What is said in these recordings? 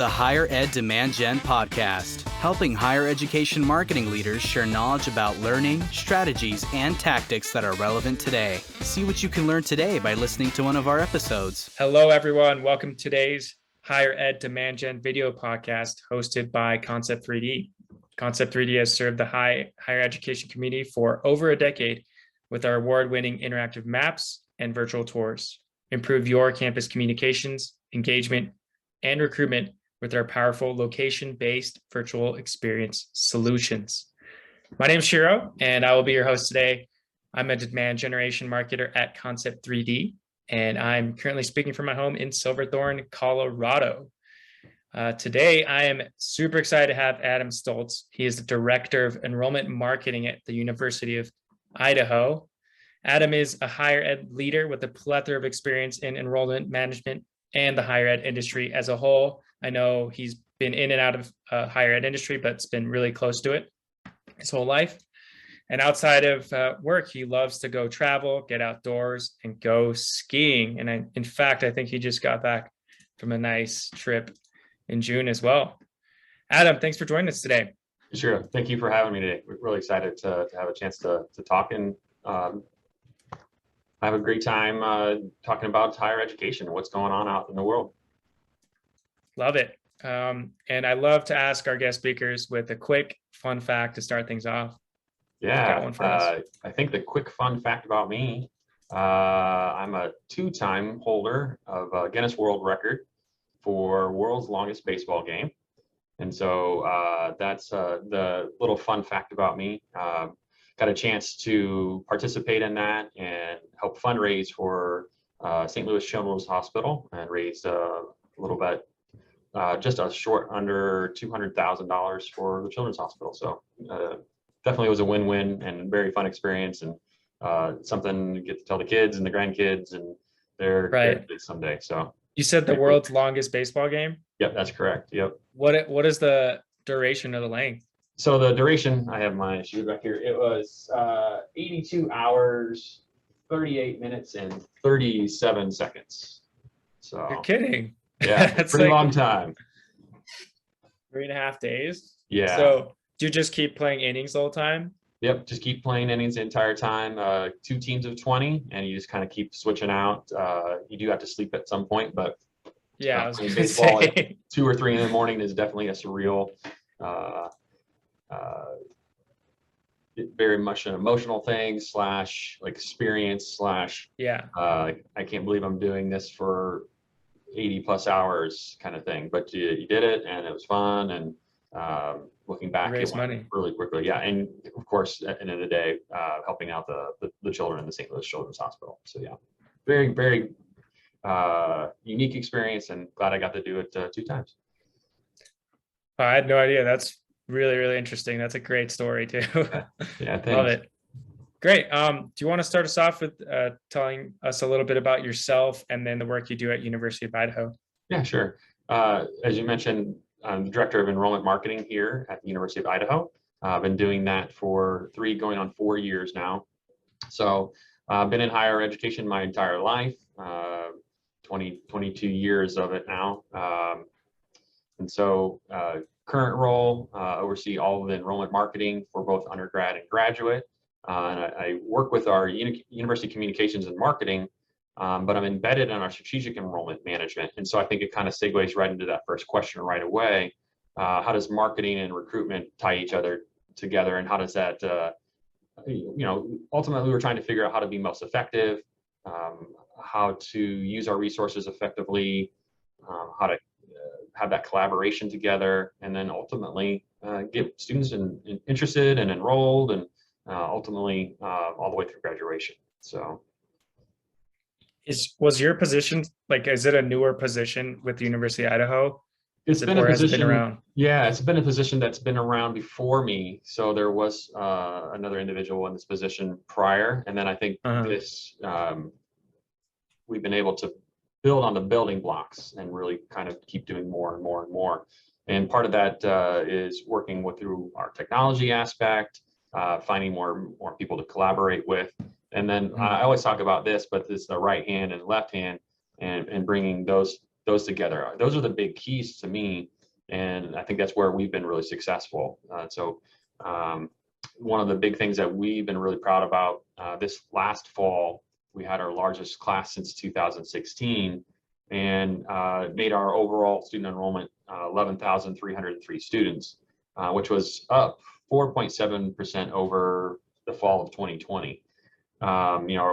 The Higher Ed Demand Gen podcast, helping higher education marketing leaders share knowledge about learning, strategies, and tactics that are relevant today. See what you can learn today by listening to one of our episodes. Hello, everyone. Welcome to today's Higher Ed Demand Gen video podcast hosted by Concept 3D. Concept 3D has served the higher education community for over a decade with our award-winning interactive maps and virtual tours. Improve your campus communications, engagement, and recruitment with our powerful location-based virtual experience solutions. My name is Shiro, and I will be your host today. I'm a demand generation marketer at Concept 3D, and I'm currently speaking from my home in Silverthorne, Colorado. Today, I am super excited to have Adam Stoltz. He is the Director of Enrollment Marketing at the University of Idaho. Adam is a higher ed leader with a plethora of experience in enrollment management and the higher ed industry as a whole. I know he's been in and out of higher ed industry, but it's been really close to it his whole life. And outside of work, he loves to go travel, get outdoors, and go skiing. And in fact, I think he just got back from a nice trip in June as well. Adam, thanks for joining us today. Sure. Thank you for having me today. We're really excited to have a chance to talk and have a great time talking about higher education and what's going on out in the world. Love it. And I love to ask our guest speakers with a quick fun fact to start things off. Yeah, I think the quick fun fact about me, I'm a two-time holder of a Guinness World Record for world's longest baseball game. And so that's the little fun fact about me. Got a chance to participate in that and help fundraise for St. Louis Children's Hospital and raised a little bit, just a short under $200,000 for the Children's Hospital. So definitely was a win-win and very fun experience, and something to get to tell the kids and the grandkids and their kids someday. So you said the world's longest baseball game? Yep, that's correct. Yep. What is the duration of the length? So the duration, I have my sheet back here. It was 82 hours, 38 minutes, and 37 seconds. So you're kidding. Yeah, that's pretty long time. 3.5 days. Yeah. So do you just keep playing innings the whole time? Yep, just keep playing innings the entire time. 2 teams of 20, and you just kind of keep switching out. You do have to sleep at some point, but yeah, I was playing baseball at 2 or 3 in the morning is definitely a surreal, very much an emotional thing / like experience / yeah. I can't believe I'm doing this for 80 plus hours kind of thing, but you did it and it was fun, and looking back, it went really quickly. Yeah, and of course, at the end of the day, helping out the children in the St. Louis Children's Hospital. So yeah, very, very unique experience, and glad I got to do it 2 times. I had no idea. That's really, really interesting. That's a great story too. Yeah, thanks. Love it. Great. Do you want to start us off with telling us a little bit about yourself and then the work you do at University of Idaho? Yeah, sure. As you mentioned, I'm the Director of Enrollment Marketing here at the University of Idaho. I've been doing that for 3 going on 4 years now. So I've been in higher education my entire life, 22 years of it now. And so current role, oversee all of the enrollment marketing for both undergrad and graduate. And I work with our university communications and marketing, but I'm embedded in our strategic enrollment management. And so I think it kind of segues right into that first question right away. How does marketing and recruitment tie each other together? And how does that, ultimately we're trying to figure out how to be most effective, how to use our resources effectively, how to have that collaboration together, and then ultimately get students interested and enrolled, and ultimately all the way through graduation. So was your position, is it a newer position with the University of Idaho? It's been a position around. Yeah, it's been a position that's been around before me. So there was another individual in this position prior, and then I think we've been able to build on the building blocks and really kind of keep doing more and more and more. And part of that is working through our technology aspect, finding more people to collaborate with. And then I always talk about this, but this is the right hand and left hand, and bringing those those together. Those are the big keys to me. And I think that's where we've been really successful. One of the big things that we've been really proud about this last fall, we had our largest class since 2016 and made our overall student enrollment 11,303 students, which was up 4.7% over the fall of 2020.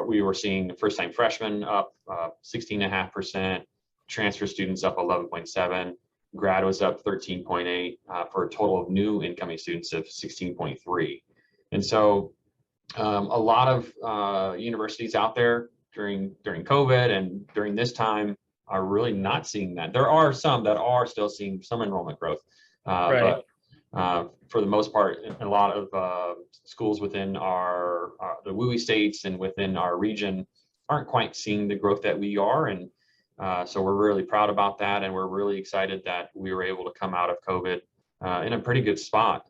We were seeing first-time freshmen up 16.5%, transfer students up 11.7%, grad was up 13.8% for a total of new incoming students of 16.3%. And so a lot of universities out there during COVID and during this time are really not seeing that. There are some that are still seeing some enrollment growth, but for the most part, a lot of schools within the WUI states and within our region aren't quite seeing the growth that we are. And so we're really proud about that. And we're really excited that we were able to come out of COVID in a pretty good spot.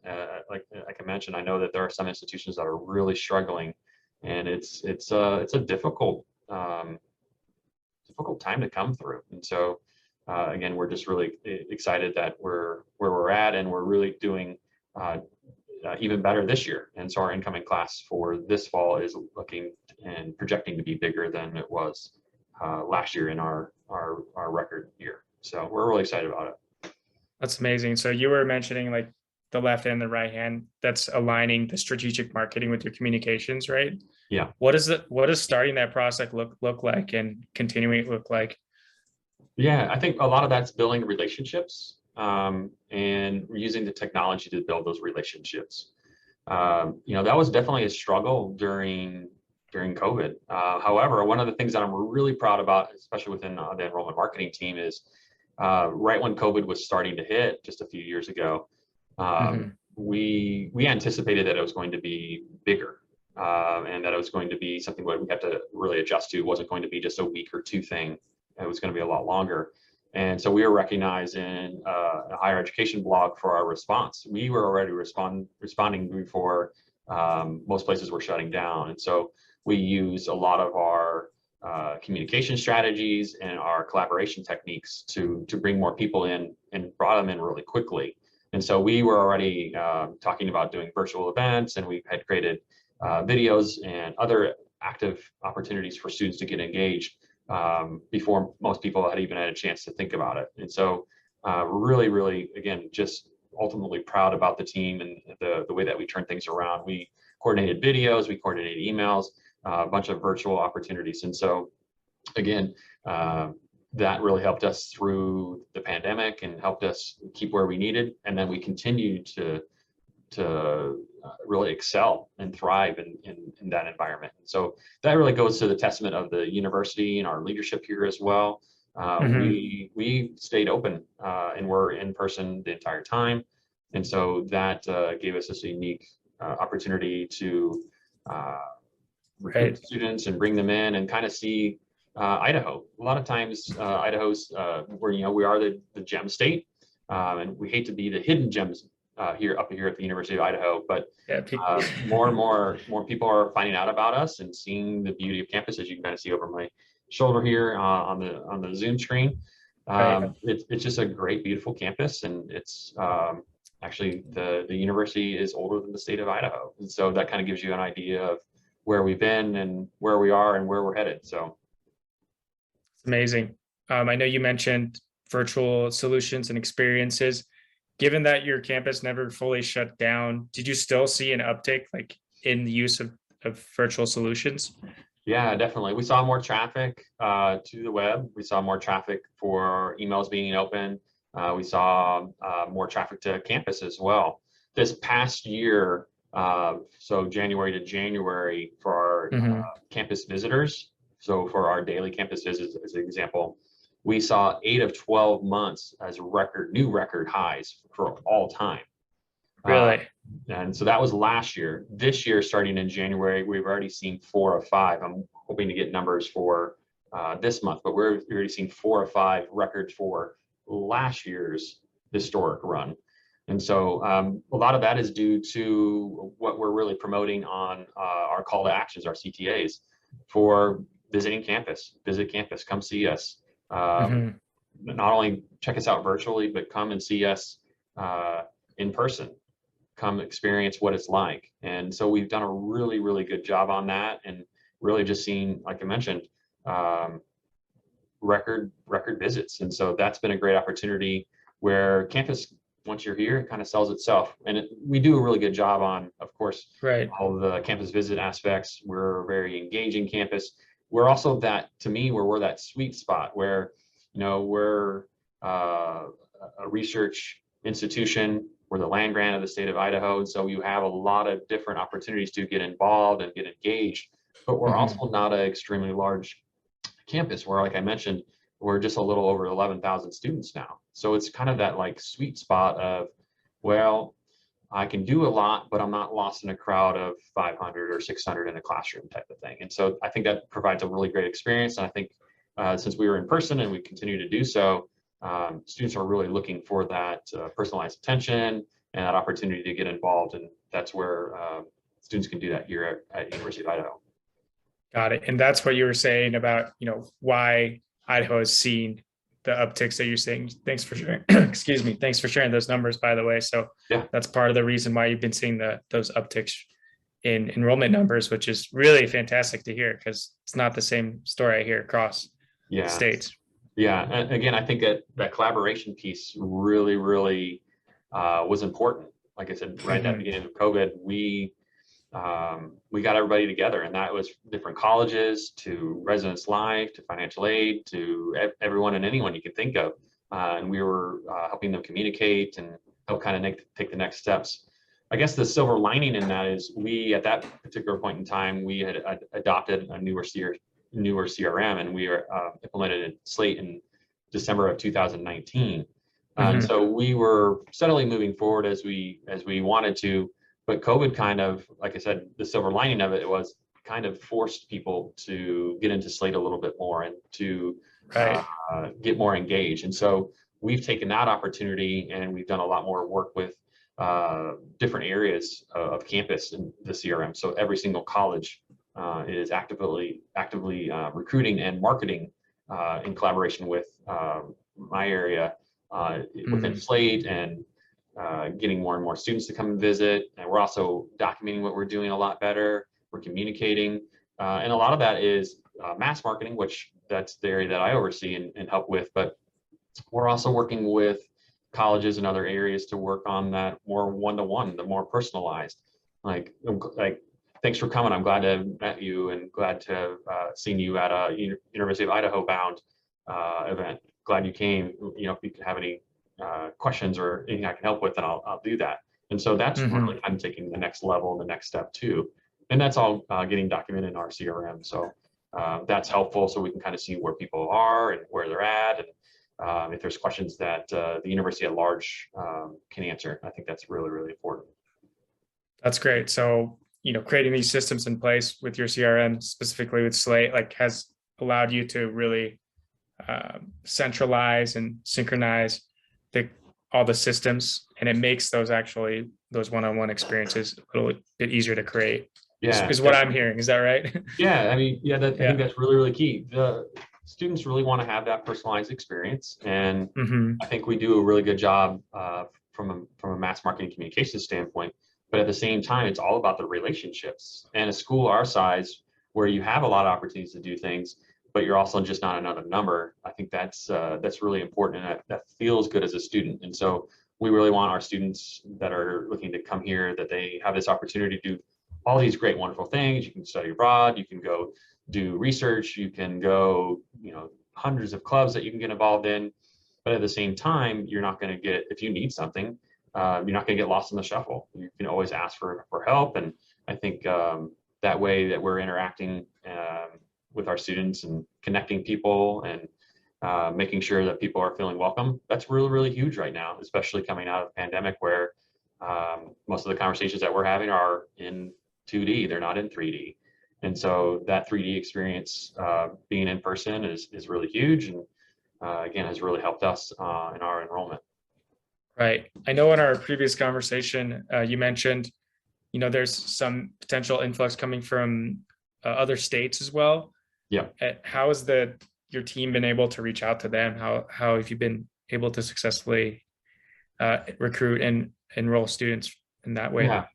Like I mentioned, I know that there are some institutions that are really struggling, and it's a difficult time to come through. And so again, we're just really excited that we're where we're at, and we're really doing even better this year. And so our incoming class for this fall is looking and projecting to be bigger than it was last year in our record year. So we're really excited about it. That's amazing. So you were mentioning like the left and the right hand, that's aligning the strategic marketing with your communications, right? Yeah. What does starting that process look like and continuing it look like? Yeah, I think a lot of that's building relationships and using the technology to build those relationships. That was definitely a struggle during COVID. However, one of the things that I'm really proud about, especially within the enrollment marketing team, is right when COVID was starting to hit just a few years ago, we anticipated that it was going to be bigger and that it was going to be something that we had to really adjust to. It wasn't going to be just a week or two thing. It was going to be a lot longer. And so we were recognized in a higher education blog for our response. We were already responding before most places were shutting down. And so we use a lot of our communication strategies and our collaboration techniques to bring more people in and brought them in really quickly. And so we were already talking about doing virtual events, and we had created videos and other active opportunities for students to get engaged before most people had even had a chance to think about it. And so really, really, again, just ultimately proud about the team and the way that we turned things around. We coordinated videos, we coordinated emails, a bunch of virtual opportunities. And so again, that really helped us through the pandemic and helped us keep where we needed. And then we continued to really excel and thrive in that environment. So that really goes to the testament of the university and our leadership here as well. We stayed open and were in person the entire time. And so that gave us this unique opportunity to recruit students and bring them in and kind of see Idaho. A lot of times Idaho's where we are the gem state, and we hate to be the hidden gems up here at the University of Idaho, but more and more people are finding out about us and seeing the beauty of campus, as you can kind of see over my shoulder here on the Zoom screen. It's just a great, beautiful campus, and it's actually the university is older than the state of Idaho, and so that kind of gives you an idea of where we've been and where we are and where we're headed. So it's amazing. I know you mentioned virtual solutions and experiences. Given that your campus never fully shut down, did you still see an uptick like in the use of virtual solutions? Yeah, definitely. We saw more traffic to the web. We saw more traffic for emails being open. We saw more traffic to campus as well. This past year, so January to January for our campus visitors, so for our daily campus visits as an example, we saw 8 of 12 months as new record highs for all time. Really? And so that was last year. This year, starting in January, we've already seen 4 of 5. I'm hoping to get numbers for this month, but we're already seeing 4 of 5 records for last year's historic run. And so a lot of that is due to what we're really promoting on our call to actions, our CTAs, for visiting campus, visit campus, come see us. not only check us out virtually, but come and see us in person. Come experience what it's like. And so we've done a really, really good job on that, and really just seen, like I mentioned, record visits. And so that's been a great opportunity where campus, once you're here, kind of sells itself. And we do a really good job on, of course, all the campus visit aspects. We're a very engaging campus. We're also to me, where we're that sweet spot where, we're a research institution. We're the land grant of the state of Idaho. And so you have a lot of different opportunities to get involved and get engaged, but we're also not an extremely large campus where, like I mentioned, we're just a little over 11,000 students now. So it's kind of that like sweet spot of, well, I can do a lot, but I'm not lost in a crowd of 500 or 600 in a classroom type of thing. And so I think that provides a really great experience. And I think since we were in person and we continue to do so, students are really looking for that personalized attention and that opportunity to get involved. And that's where students can do that here at University of Idaho. Got it. And that's what you were saying about, why Idaho has seen the upticks that you're saying. Thanks for sharing. Excuse me. Thanks for sharing those numbers, by the way. So yeah, that's part of the reason why you've been seeing those upticks in enrollment numbers, which is really fantastic to hear, because it's not the same story I hear across states. Yeah. And again, I think that collaboration piece really, really was important. Like I said, right at the beginning of COVID, we got everybody together, and that was different colleges to Residence Life to financial aid to everyone and anyone you can think of. And we were helping them communicate and help kind of take the next steps. I guess the silver lining in that is we, at that particular point in time, we had adopted a newer CRM, and we implemented Slate in December of 2019. And so we were steadily moving forward as we wanted to. But COVID kind of, like I said, the silver lining of it was kind of forced people to get into Slate a little bit more and to get more engaged. And so we've taken that opportunity, and we've done a lot more work with different areas of campus in the CRM. So every single college is actively recruiting and marketing in collaboration with my area within Slate, and getting more and more students to come and visit. And we're also documenting what we're doing a lot better. We're communicating. And a lot of that is mass marketing, which that's the area that I oversee and help with. But we're also working with colleges and other areas to work on that more one-to-one, the more personalized. Like thanks for coming. I'm glad to have met you, and glad to have seen you at a University of Idaho bound event. Glad you came. If you have any questions or anything I can help with, then I'll do that. And so that's really, I'm taking the next level and the next step too. And that's all getting documented in our CRM. So that's helpful, so we can kind of see where people are and where they're at. And if there's questions that the university at large can answer, I think that's really, really important. That's great. So, creating these systems in place with your CRM, specifically with Slate, has allowed you to really centralize and synchronize all the systems, and it makes those one-on-one experiences a little bit easier to create. Is what I'm hearing. Is that right? Yeah. I mean, I think that's really, really key. The students really want to have that personalized experience. And I think we do a really good job from a mass marketing communication standpoint. But at the same time, it's all about the relationships. And a school our size, where you have a lot of opportunities to do things, but you're also just not another number, I think that's really important, and that feels good as a student. And so we really want our students that are looking to come here, that they have this opportunity to do all these great, wonderful things. You can study abroad, you can go do research, you can go, hundreds of clubs that you can get involved in. But at the same time, you're not going to get, if you need something, you're not going to get lost in the shuffle. You can always ask for help. And I think that way that we're interacting with our students and connecting people and making sure that people are feeling welcome, that's really, really huge right now, especially coming out of the pandemic, where most of the conversations that we're having are in 2D, they're not in 3D. And so that 3D experience, being in person is really huge, and again, has really helped us in our enrollment. Right. I know in our previous conversation, you mentioned, there's some potential influx coming from other states as well. Yeah. How is the your team been able to reach out to them? How have you been able to successfully recruit and enroll students in that way? Yeah.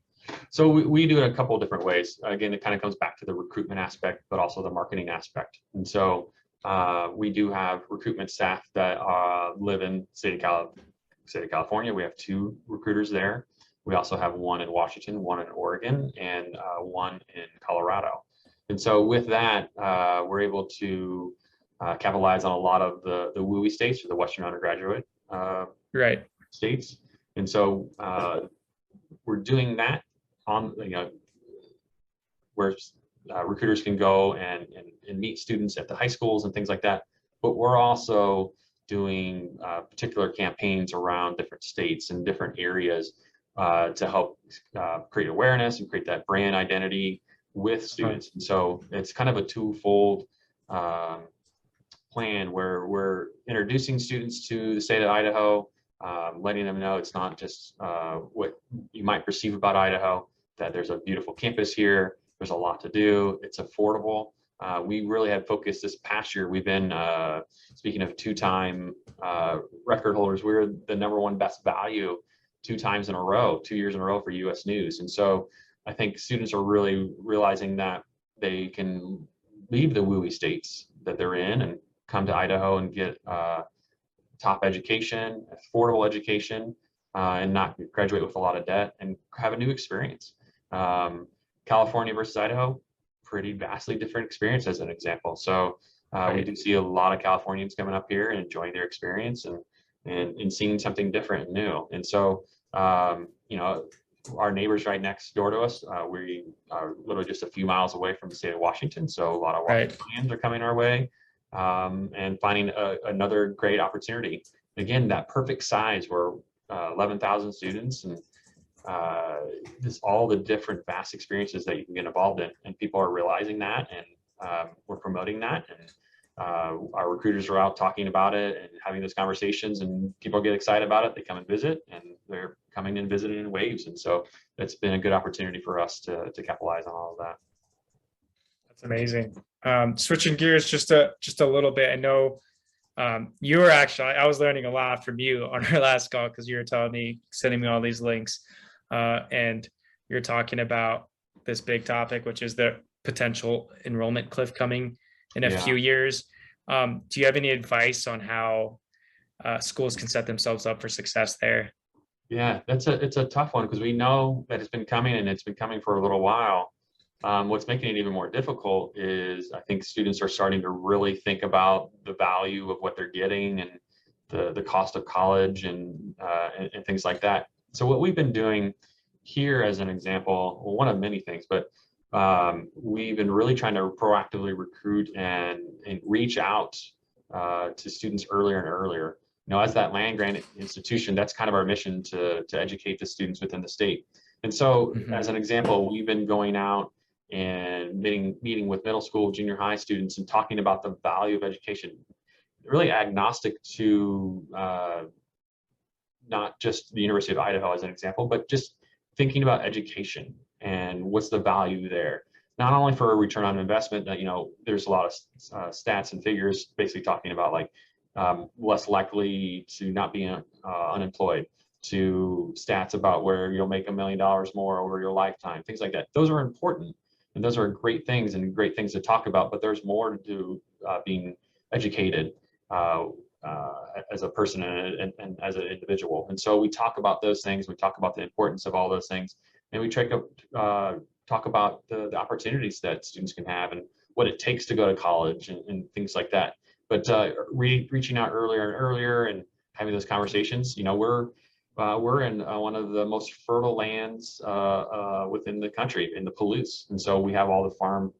So we do it a couple of different ways. Again, it kind of comes back to the recruitment aspect, but also the marketing aspect. And so we do have recruitment staff that live in the state of California. We have 2 recruiters there. We also have 1 in Washington, 1 in Oregon, and 1 in Colorado. And so with that, we're able to capitalize on a lot of the WUI states, or the Western undergraduate Right. states. And so we're doing that on, where recruiters can go and meet students at the high schools and things like that. But we're also doing particular campaigns around different states and different areas to help create awareness and create that brand identity with students. And so it's kind of a twofold plan where we're introducing students to the state of Idaho, letting them know it's not just what you might perceive about Idaho, that there's a beautiful campus here, there's a lot to do, it's affordable. We really had focused this past year. We've been, speaking of 2-time record holders, we're the #1 best value 2 times in a row, 2 years in a row for US News. And so I think students are really realizing that they can leave the WUI states that they're in and come to Idaho and get top education, affordable education, and not graduate with a lot of debt and have a new experience. California versus Idaho, pretty vastly different experience as an example. So we do see a lot of Californians coming up here and enjoying their experience and seeing something different and new. And so, our neighbors right next door to us, we are literally just a few miles away from the state of Washington. So a lot of Washingtonians are coming our way and finding another great opportunity. Again, that perfect size where 11,000 students and just all the different vast experiences that you can get involved in, and people are realizing that, and we're promoting that, and our recruiters are out talking about it and having those conversations, and people get excited about it. They come and visit, and they're coming and visiting in waves, and so it's been a good opportunity for us to capitalize on all of that. That's amazing. Switching gears just a little bit. I know you were I was learning a lot from you on our last call, because you were sending me all these links, and you're talking about this big topic, which is the potential enrollment cliff coming in a few years. Do you have any advice on how schools can set themselves up for success there? Yeah, it's a tough one, because we know that it's been coming, and it's been coming for a little while. What's making it even more difficult is I think students are starting to really think about the value of what they're getting and the cost of college and things like that. So what we've been doing here, as an example, well, one of many things, but we've been really trying to proactively recruit and reach out to students earlier and earlier. As that land grant institution, that's kind of our mission to educate the students within the state. And so, as an example, we've been going out and meeting with middle school, junior high students, and talking about the value of education, really agnostic to not just the University of Idaho as an example, but just thinking about education and what's the value there. Not only for a return on investment, there's a lot of stats and figures basically talking about less likely to not be unemployed, to stats about where you'll make $1 million more over your lifetime, things like that. Those are important, and those are great things to talk about, but there's more to being educated as a person and as an individual. And so we talk about those things, we talk about the importance of all those things, and we try to talk about the opportunities that students can have and what it takes to go to college and things like that. But reaching out earlier and earlier and having those conversations, we're in one of the most fertile lands within the country, in the Palouse. And so we have all the farm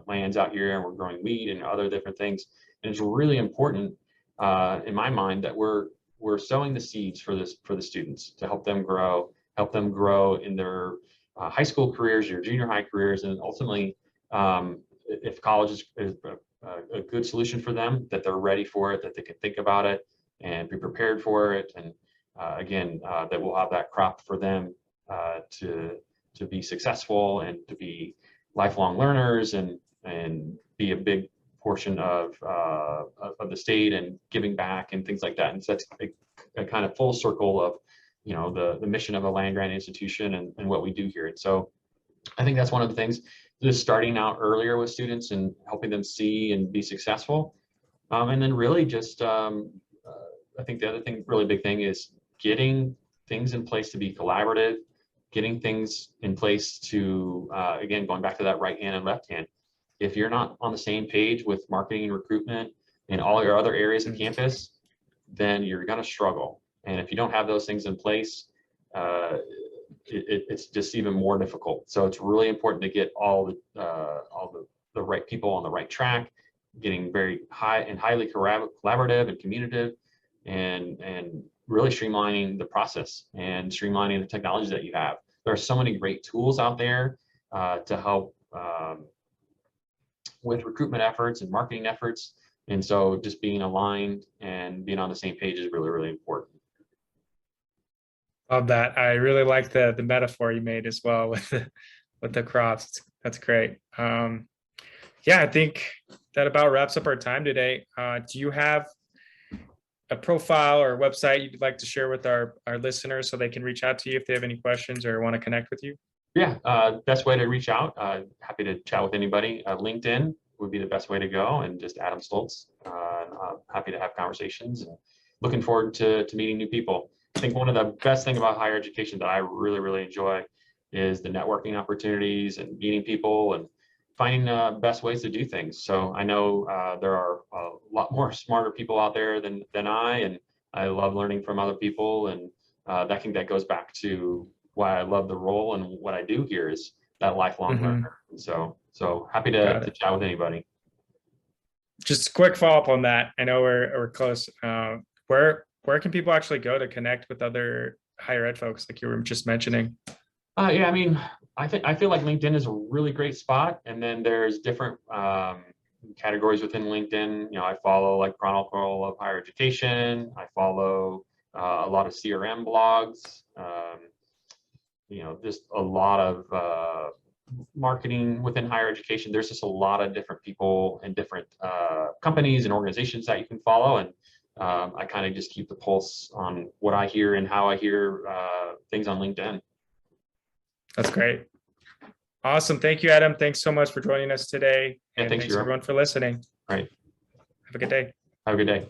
lands out here, and we're growing wheat and other different things. And it's really important, in my mind, that we're sowing the seeds for the students to help them grow in their high school careers, your junior high careers, and ultimately, if college is a good solution for them, that they're ready for it, that they can think about it and be prepared for it, and again, that we'll have that crop for them to be successful and to be lifelong learners and be a big portion of the state and giving back and things like that. And so that's a kind of full circle of, you know, the mission of a land grant institution and what we do here. And so I think that's one of the things, just starting out earlier with students and helping them see and be successful. And then really just, I think the other thing, really big thing, is getting things in place to be collaborative, getting things in place to, again, going back to that right hand and left hand. If you're not on the same page with marketing and recruitment and all your other areas of campus, then you're going to struggle. And if you don't have those things in place, it's just even more difficult. So it's really important to get all the right people on the right track, getting very highly collaborative and communicative, and really streamlining the process and streamlining the technology that you have. There are so many great tools out there to help with recruitment efforts and marketing efforts. And so just being aligned and being on the same page is really, really important. Love that. I really like the metaphor you made as well with the crops. That's great. Yeah, I think that about wraps up our time today. Do you have a profile or website you'd like to share with our listeners so they can reach out to you if they have any questions or want to connect with you? Yeah, best way to reach out. Happy to chat with anybody. LinkedIn would be the best way to go, and just Adam Stoltz. Happy to have conversations and looking forward to meeting new people. I think one of the best things about higher education that I really, really enjoy is the networking opportunities and meeting people and finding best ways to do things. So I know there are a lot more smarter people out there than I, and I love learning from other people. And that goes back to why I love the role and what I do here, is that lifelong learner. And so happy to chat with anybody. Just a quick follow-up on that. I know we're close. Where can people actually go to connect with other higher ed folks like you were just mentioning? Yeah, I mean, I feel like LinkedIn is a really great spot. And then there's different categories within LinkedIn. You know, I follow like Chronicle of Higher Education. I follow a lot of CRM blogs. You know, just a lot of marketing within higher education. There's just a lot of different people and different companies and organizations that you can follow. And I kind of just keep the pulse on what I hear and how I hear things on LinkedIn. That's great. Awesome. Thank you, Adam. Thanks so much for joining us today. Yeah, and thanks everyone for listening. All right. Have a good day. Have a good day.